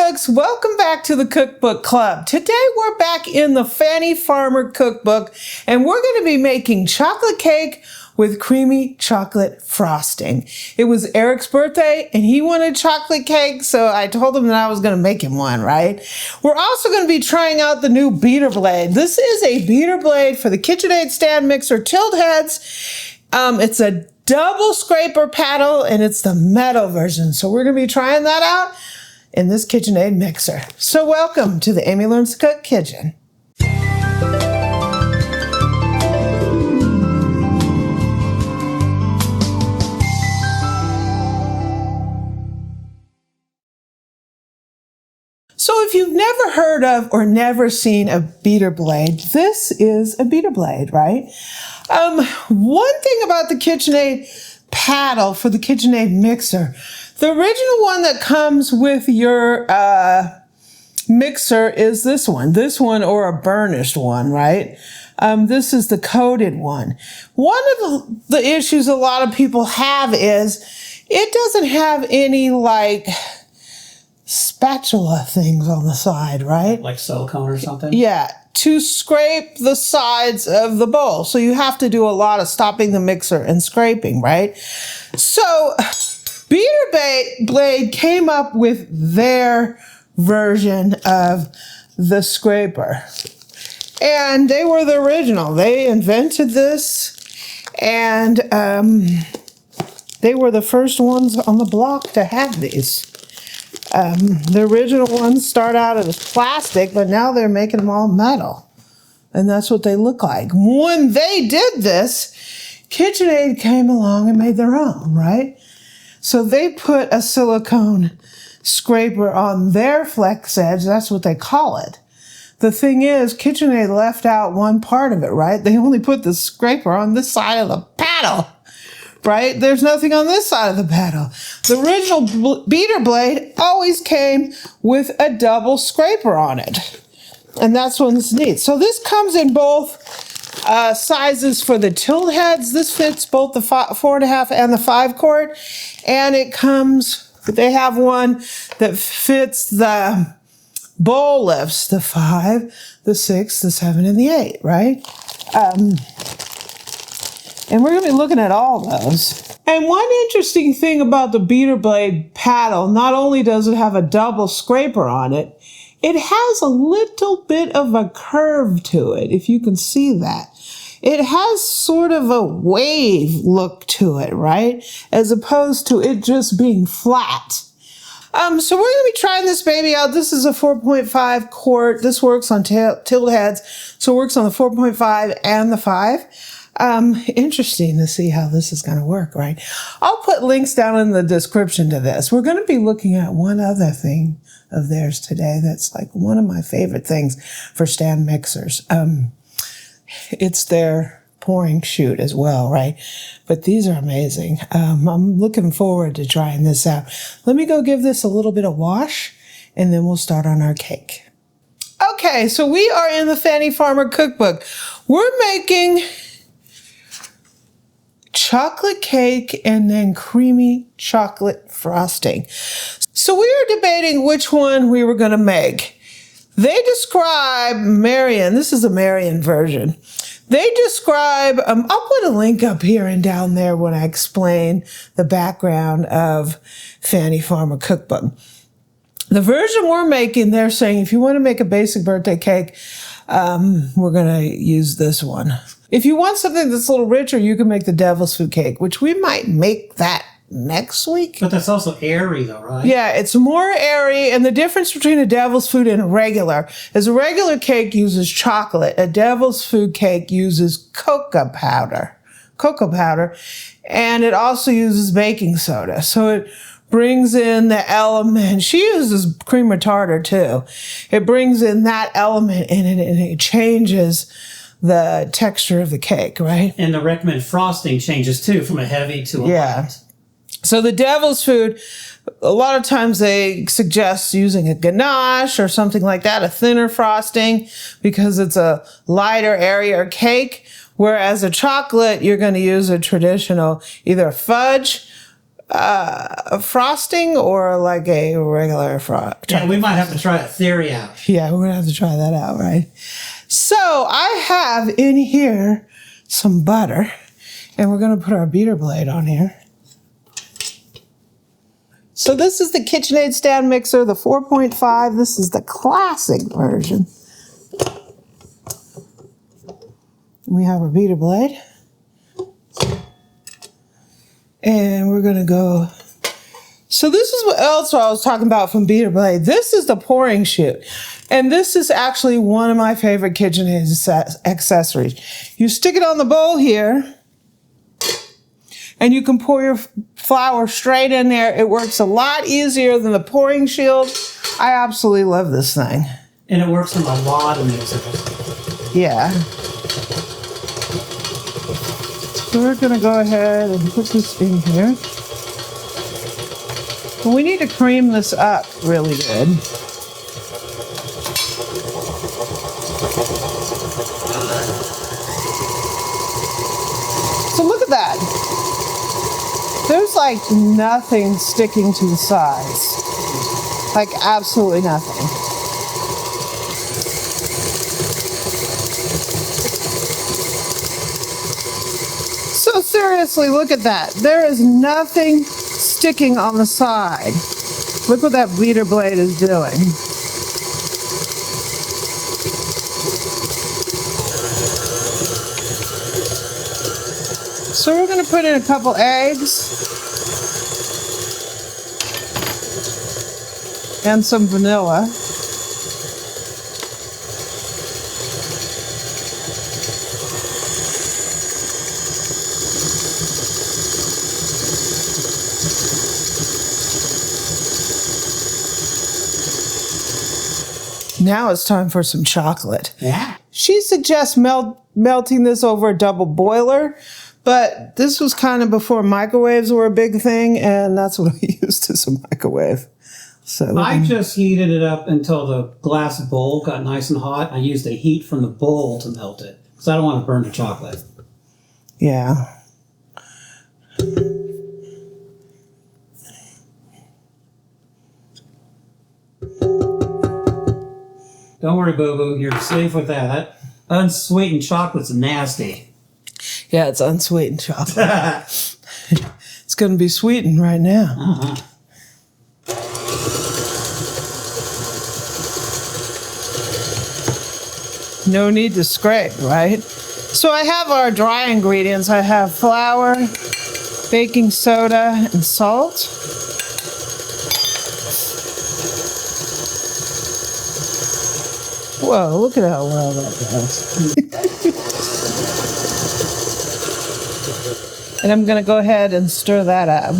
Cooks, welcome back to the Cookbook Club. Today we're back in the Fannie Farmer Cookbook and we're going to be making chocolate cake with creamy chocolate frosting. It was Eric's birthday and he wanted chocolate cake, so I told him that I was going to make him one, right? We're also going to be trying out the new beater blade. This is a beater blade for the KitchenAid Stand Mixer tilt heads. It's a double scraper paddle and it's the metal version. So we're going to be trying that out in this KitchenAid mixer. So welcome to the Amy Learns to Cook kitchen. So if you've never heard of or never seen a beater blade, this is a beater blade, right? One thing about the KitchenAid paddle for the KitchenAid mixer, the original one that comes with your mixer is this one or a burnished one, right? This is the coated one. One of the issues a lot of people have is it doesn't have any like spatula things on the side, right? Like silicone or something? Yeah, to scrape the sides of the bowl. So you have to do a lot of stopping the mixer and scraping, right? So Beater Blade came up with their version of the scraper. And they were the original. They invented this and they were the first ones on the block to have these. The original ones start out as plastic, but now they're making them all metal. And that's what they look like. When they did this, KitchenAid came along and made their own, right? So they put a silicone scraper on their flex edge. That's what they call it. The thing is, KitchenAid left out one part of it, right? They only put the scraper on this side of the paddle. Right? There's nothing on this side of the paddle. The original beater blade always came with a double scraper on it. And that's what's neat. So this comes in both sizes for the tilt heads. This fits both the 4.5 and the 5 quart. And it comes, they have one that fits the bowl lifts, the 5, the 6, the 7, and the 8, right? And we're going to be looking at all those. And one interesting thing about the beater blade paddle, not only does it have a double scraper on it, it has a little bit of a curve to it, if you can see that. It has sort of a wave look to it, right? As opposed to it just being flat. So we're going to be trying this baby out. This is a 4.5 quart. This works on tilt heads. So it works on the 4.5 and the 5. Interesting to see how this is going to work, right? I'll put links down in the description to this. We're going to be looking at one other thing of theirs today that's like one of my favorite things for stand mixers. It's their pouring chute as well, right? But these are amazing. I'm looking forward to trying this out. Let me go give this a little bit of wash and then we'll start on our cake. Okay, so we are in the Fannie Farmer Cookbook. We're making chocolate cake and then creamy chocolate frosting. So we were debating which one we were going to make. They describe Marion, this is a Marion version. They describe, I'll put a link up here and down there when I explain the background of Fannie Farmer Cookbook. The version we're making, they're saying if you want to make a basic birthday cake, we're going to use this one. If you want something that's a little richer, you can make the devil's food cake, which we might make that next week. But that's also airy though, right? Yeah, it's more airy. And the difference between a devil's food and a regular is a regular cake uses chocolate. A devil's food cake uses cocoa powder, and it also uses baking soda. So it brings in the element. She uses cream of tartar too. It brings in that element in it and it changes the texture of the cake, right? And the recommended frosting changes too from a heavy to a light. So the devil's food, a lot of times they suggest using a ganache or something like that, a thinner frosting, because it's a lighter, airier cake. Whereas a chocolate, you're going to use a traditional either fudge frosting or like a regular frosting? Yeah, we might have to try a theory out. Yeah, we're gonna have to try that out, right? So I have in here some butter, and we're gonna put our beater blade on here. So this is the KitchenAid Stand Mixer, the 4.5. This is the classic version. We have our beater blade. And we're gonna go. So this is what else I was talking about from beater blade. This is the pouring chute. And this is actually one of my favorite KitchenAid accessories. You stick it on the bowl here, and you can pour your flour straight in there. It works a lot easier than the pouring shield. I absolutely love this thing. And it works in a lot of mixers. Yeah. So we're gonna go ahead and put this in here. And we need to cream this up really good. So look at that. There's like nothing sticking to the sides. Like absolutely nothing. So seriously, look at that. There is nothing sticking on the side. Look what that beater blade is doing. So we're going to put in a couple eggs and some vanilla. Now it's time for some chocolate. Yeah. She suggests melting this over a double boiler, but this was kind of before microwaves were a big thing, and that's what I used as a microwave. So I just heated it up until the glass bowl got nice and hot. I used the heat from the bowl to melt it because I don't want to burn the chocolate. yeah. Don't worry, boo-boo. You're safe with that. That unsweetened chocolate's nasty. Yeah, it's unsweetened chocolate. It's going to be sweetened right now. Uh-huh. No need to scrape, right? So I have our dry ingredients. I have flour, baking soda, and salt. Whoa, look at how well that goes. And I'm going to go ahead and stir that up.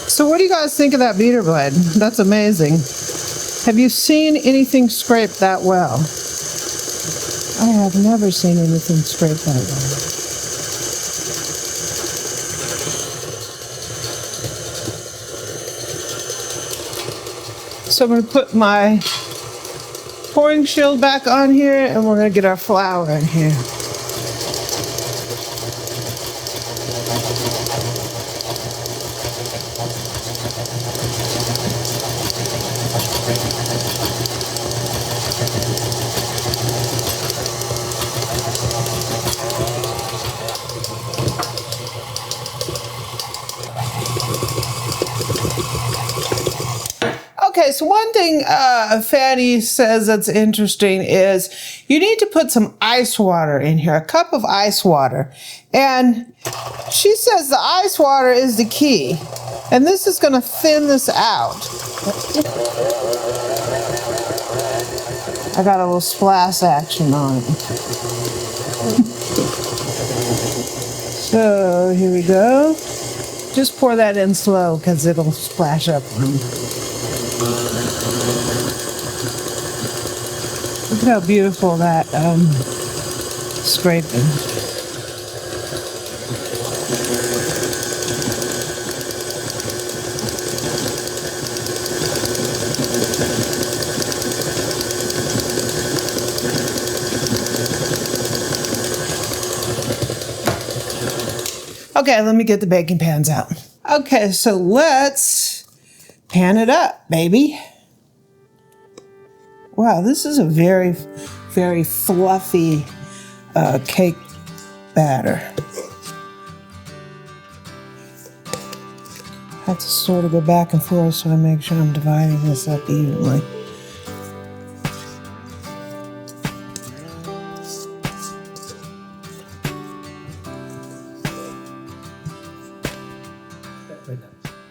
So what do you guys think of that beater blade? That's amazing. Have you seen anything scrape that well? I have never seen anything scrape that well. So I'm going to put my pouring shield back on here, and we're going to get our flour in here. Okay, so one thing Fannie says that's interesting is you need to put some ice water in here, a cup of ice water. And she says the ice water is the key. And this is going to thin this out. I got a little splash action on it. So here we go. Just pour that in slow because it'll splash up. Look at how beautiful that scraping. Okay, let me get the baking pans out. Okay, so let's pan it up, baby. Wow, this is a very, very fluffy cake batter. I have to sort of go back and forth so I make sure I'm dividing this up evenly.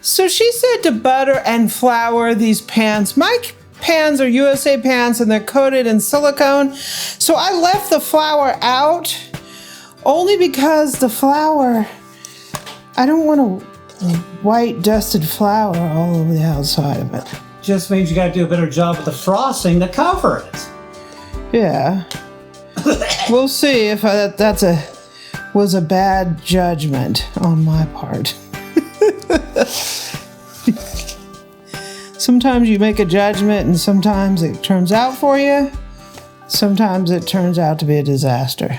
So she said to butter and flour these pans. My pans are USA pans and they're coated in silicone. So I left the flour out only because the flour, I don't want a white dusted flour all over the outside of it. Just means you got to do a better job with the frosting to cover it. Yeah. We'll see if that was a bad judgment on my part. Sometimes you make a judgment and sometimes it turns out for you. Sometimes it turns out to be a disaster.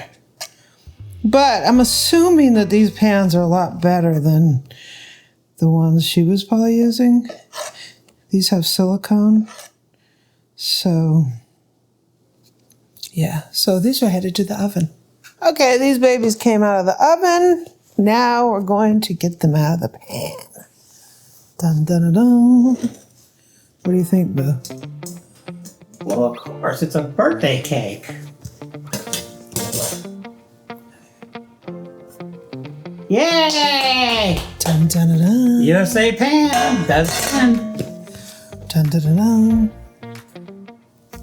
But I'm assuming that these pans are a lot better than the ones she was probably using. These have silicone. So, yeah. So these are headed to the oven. Okay, these babies came out of the oven. Now we're going to get them out of the pan. Dun, dun, dun, dun. What do you think, Boo? Well, of course, it's a birthday cake. Yay! Dun, dun, dun, dun. USA pan, does pan. Dun, dun, dun, dun.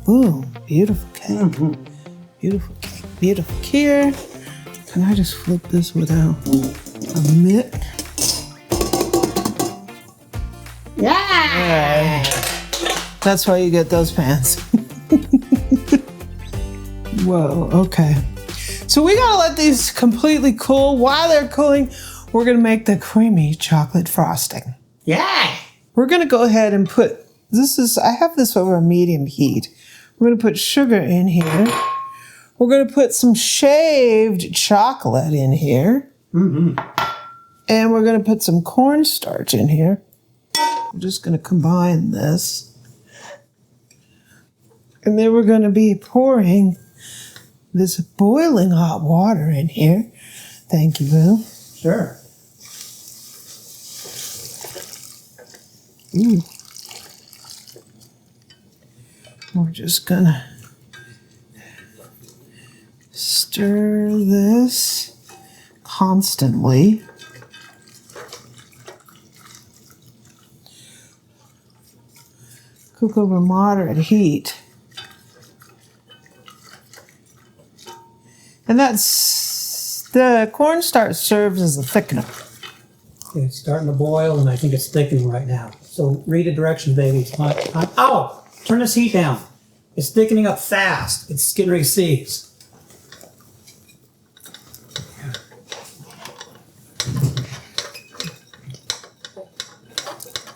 Ooh, beautiful cake. Mm-hmm. Beautiful cake. Beautiful here. Can I just flip this without a mitt? Yeah! That's why you get those pans. Whoa, okay. So we gotta let these completely cool. While they're cooling, we're gonna make the creamy chocolate frosting. Yeah! We're gonna go ahead and put, I have this over a medium heat. We're gonna put sugar in here. We're gonna put some shaved chocolate in here. Mm-hmm. And we're gonna put some cornstarch in here. I'm just gonna combine this. And then we're gonna be pouring this boiling hot water in here. Thank you, Boo. Sure. Ooh. We're just gonna stir this constantly. Cook over moderate heat. And the cornstarch serves as a thickener. Okay, it's starting to boil, and I think it's thickening right now. So read the direction, baby. It's time. Ow! Turn this heat down. It's thickening up fast. It's getting ready to seize.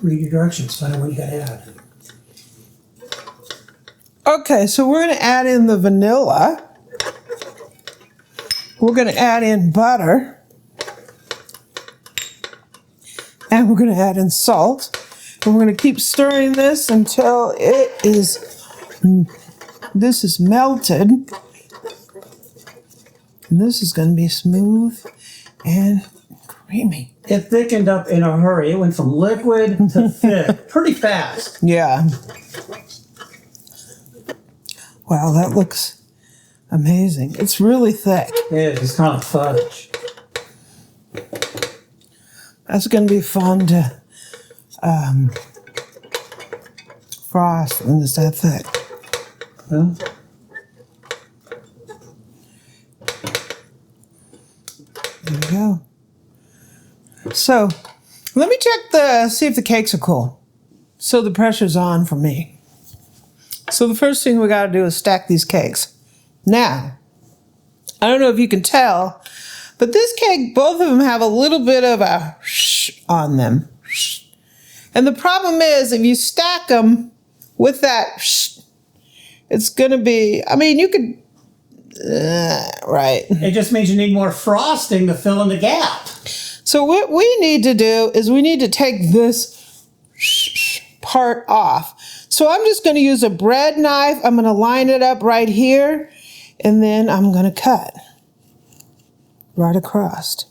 Read your directions. Find out what you got to add. Okay, so we're going to add in the vanilla. We're going to add in butter. And we're going to add in salt. And we're going to keep stirring this until this is melted. And this is going to be smooth and creamy. It thickened up in a hurry. It went from liquid to thick pretty fast. Yeah. Wow, that looks amazing. It's really thick. It is. It's kind of like fudge. That's going to be fun to frost when it's that thick. Huh? There we go. So, let me check see if the cakes are cool. So the pressure's on for me. So the first thing we got to do is stack these cakes. Now, I don't know if you can tell, but this cake, both of them have a little bit of a on them. And the problem is, if you stack them with that, it's going to be, I mean, you could, right. It just means you need more frosting to fill in the gap. So what we need to do is we need to take this part off. So I'm just going to use a bread knife. I'm going to line it up right here, and then I'm going to cut right across.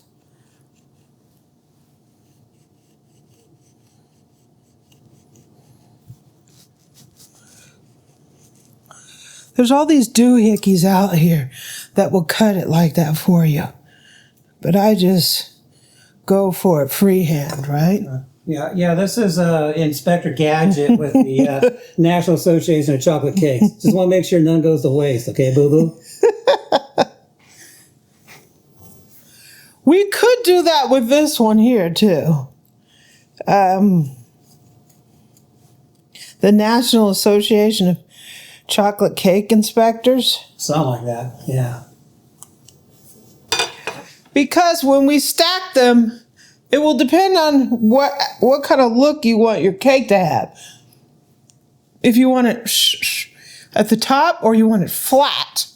There's all these doohickeys out here that will cut it like that for you. But I just go for it freehand, right? Yeah, this is Inspector Gadget with the National Association of Chocolate Cakes. Just want to make sure none goes to waste, okay, boo-boo? We could do that with this one here, too. The National Association of Chocolate Cake Inspectors. Something like that, yeah. Because when we stack them, it will depend on what kind of look you want your cake to have. If you want it at the top or you want it flat.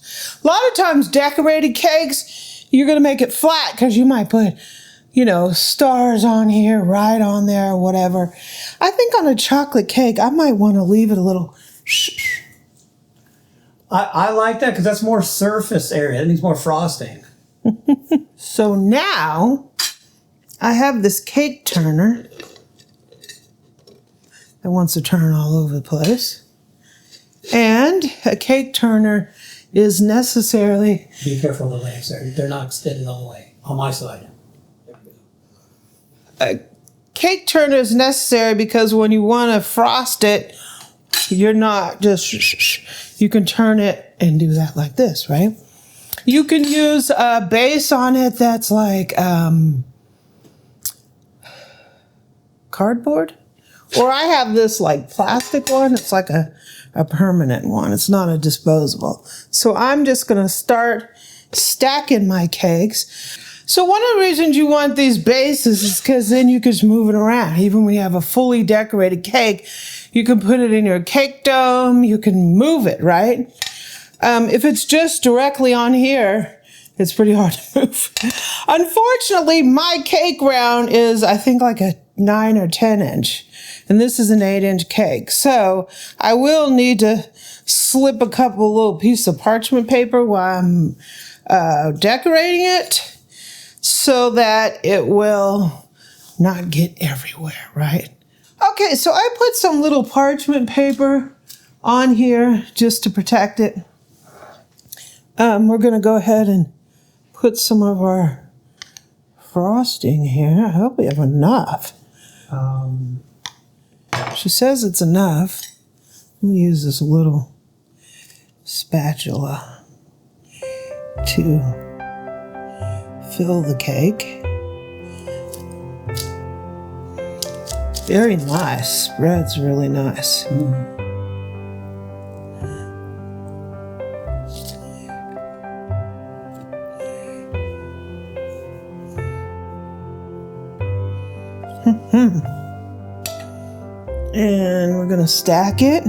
A lot of times decorated cakes, you're going to make it flat because you might put, stars on here, right on there, or whatever. I think on a chocolate cake, I might want to leave it a little I like that because that's more surface area. It needs more frosting. So now I have this cake turner that wants to turn all over the place. And a cake turner is necessarily... Be careful of the legs there. They're not extended all the way. On my side. A cake turner is necessary because when you want to frost it, you're not just... You can turn it and do that like this, right? You can use a base on it that's like cardboard. Or I have this like plastic one. It's like a permanent one. It's not a disposable. So I'm just going to start stacking my cakes. So one of the reasons you want these bases is because then you can just move it around. Even when you have a fully decorated cake, you can put it in your cake dome. You can move it, right? If it's just directly on here, it's pretty hard to move. Unfortunately, my cake round is, I think, like a 9 or 10 inch. And this is an 8-inch cake. So I will need to slip a couple little pieces of parchment paper while I'm decorating it so that it will not get everywhere, right? Okay, so I put some little parchment paper on here just to protect it. We're going to go ahead and put some of our frosting here. I hope we have enough. She says it's enough. Let me use this little spatula to fill the cake. Very nice. Spread's really nice. And we're going to stack it.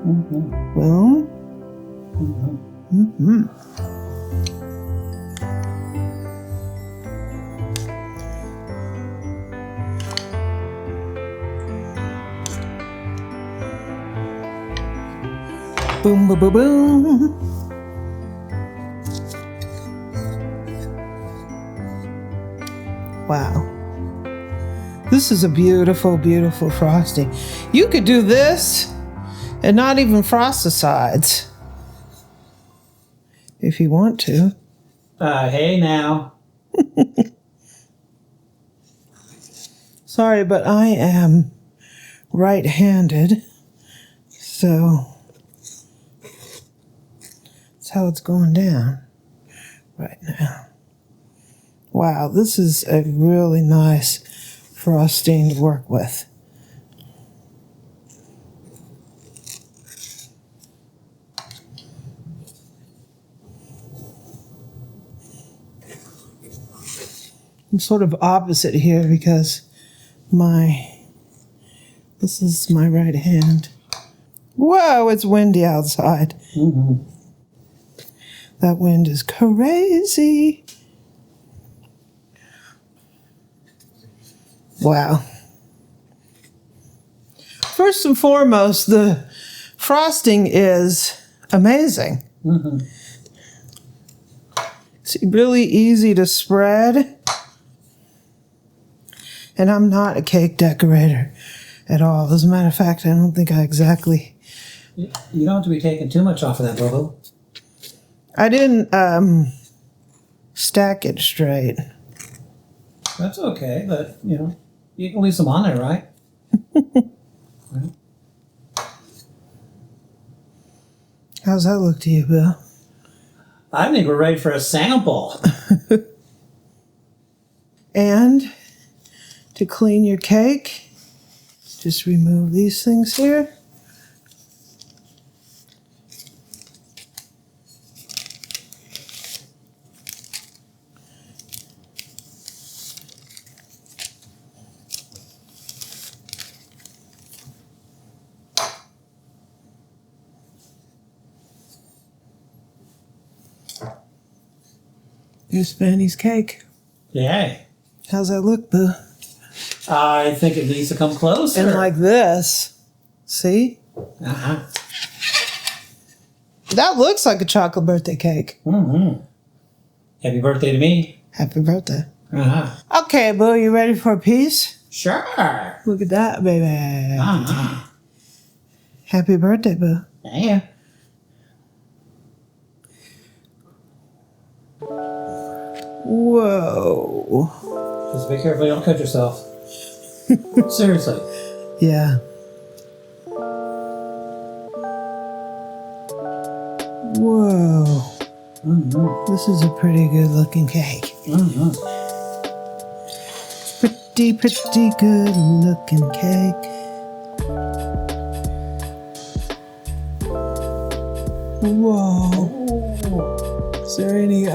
Boom. Boom, boom, boom, boom. Wow. This is a beautiful, beautiful frosting. You could do this and not even frost the sides if you want to. Hey now. Sorry, but I am right-handed, so that's how it's going down right now. Wow, this is a really nice frosting to work with. I'm sort of opposite here because this is my right hand. Whoa, it's windy outside. That wind is crazy. Wow. First and foremost, the frosting is amazing. Mm-hmm. It's really easy to spread. And I'm not a cake decorator at all. As a matter of fact, I don't think I exactly... You don't have to be taking too much off of that, Bobo. I didn't stack it straight. That's okay, but, you know, you can leave some on there, right? Right. How's that look to you, Bill? I think we're ready for a sample. And to clean your cake, just remove these things here. Here's Fannie's cake. Yay. How's that look, Boo? I think it needs to come closer. And like this. See? Uh-huh. That looks like a chocolate birthday cake. Mm-hmm. Happy birthday to me. Happy birthday. Uh-huh. Okay, Boo, you ready for a piece? Sure. Look at that, baby. Uh-huh. Happy birthday, Boo. Yeah. Whoa. Just be careful you don't cut yourself. Seriously. Yeah. Whoa. Mm-hmm. This is a pretty good looking cake. Mm-hmm. Pretty good looking cake. Whoa. Ooh. Is there any,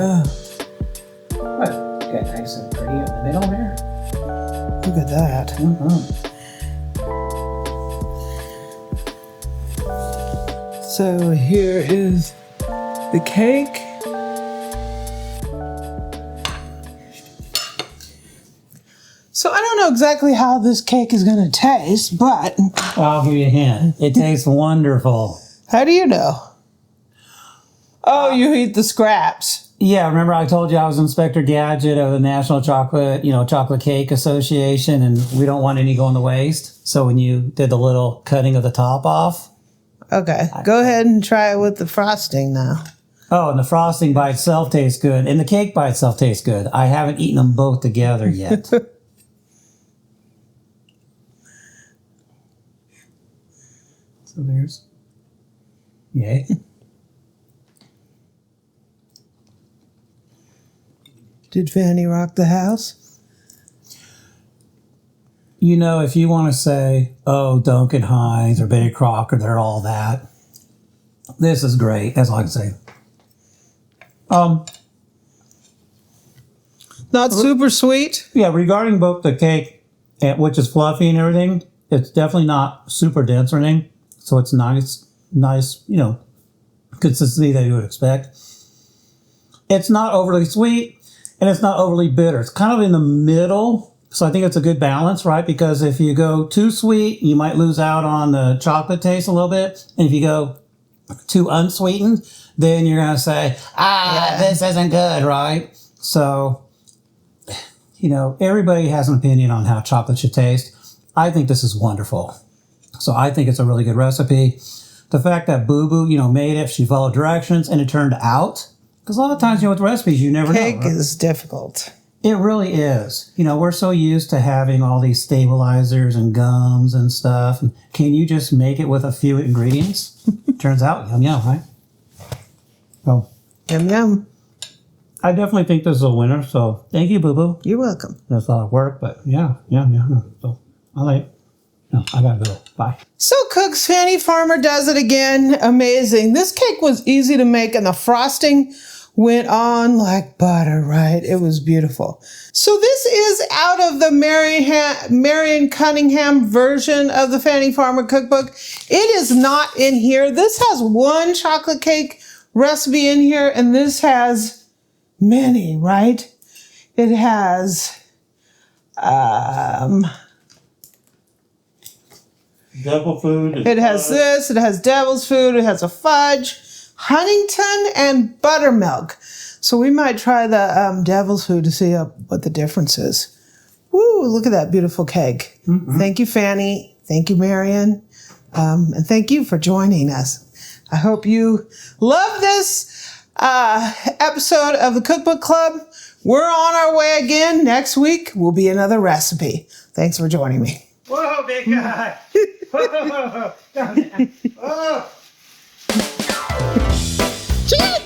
What? Okay, nice and pretty in the middle there. look at that. Mm-hmm. So here is the cake. So I don't know exactly how this cake is going to taste, but I'll give you a hint. It tastes wonderful. how do you know? Oh, you eat the scraps. Yeah, remember I told you I was Inspector Gadget of the National Chocolate Cake Association, and we don't want any going to waste. So when you did the little cutting of the top off. Okay, go ahead and try it with the frosting now. Oh, and the frosting by itself tastes good, and the cake by itself tastes good. I haven't eaten them both together yet. So there's, yay. Did Fannie rock the house? You know, if you want to say, oh, Duncan Hines or Betty Crocker, they're all that. This is great. That's all I can say. Not super sweet. Yeah, regarding both the cake, which is fluffy and everything, it's definitely not super dense or anything. So it's nice, consistency that you would expect. It's not overly sweet, and it's not overly bitter. It's kind of in the middle. So I think it's a good balance, right? Because if you go too sweet, you might lose out on the chocolate taste a little bit. And if you go too unsweetened, then you're going to say, this isn't good, right? So, everybody has an opinion on how chocolate should taste. I think this is wonderful. So I think it's a really good recipe. The fact that Boo Boo, made it, she followed directions, and it turned out. Because a lot of times, with recipes, you never know. Cake Right? is difficult. It really is. We're so used to having all these stabilizers and gums and stuff. And can you just make it with a few ingredients? Turns out, yum, right? So, Yum, yum. I definitely think this is a winner. So, thank you, Boo Boo. You're welcome. That's a lot of work, but yeah. So, I gotta go. Bye. So Cook's Fannie Farmer does it again. Amazing. This cake was easy to make, and the frosting went on like butter, right? It was beautiful. So this is out of the Marion Cunningham version of the Fannie Farmer Cookbook. It is not in here. This has one chocolate cake recipe in here, and this has many, right? It has Devil food. It has this. It has devil's food. It has a fudge, Huntington, and buttermilk. So we might try the devil's food to see what the difference is. Woo! Look at that beautiful cake. Mm-hmm. Thank you, Fannie. Thank you, Marion. And thank you for joining us. I hope you love this episode of the Cookbook Club. We're on our way again. Next week will be another recipe. Thanks for joining me. Whoa, big guy. Whoa. Cheese!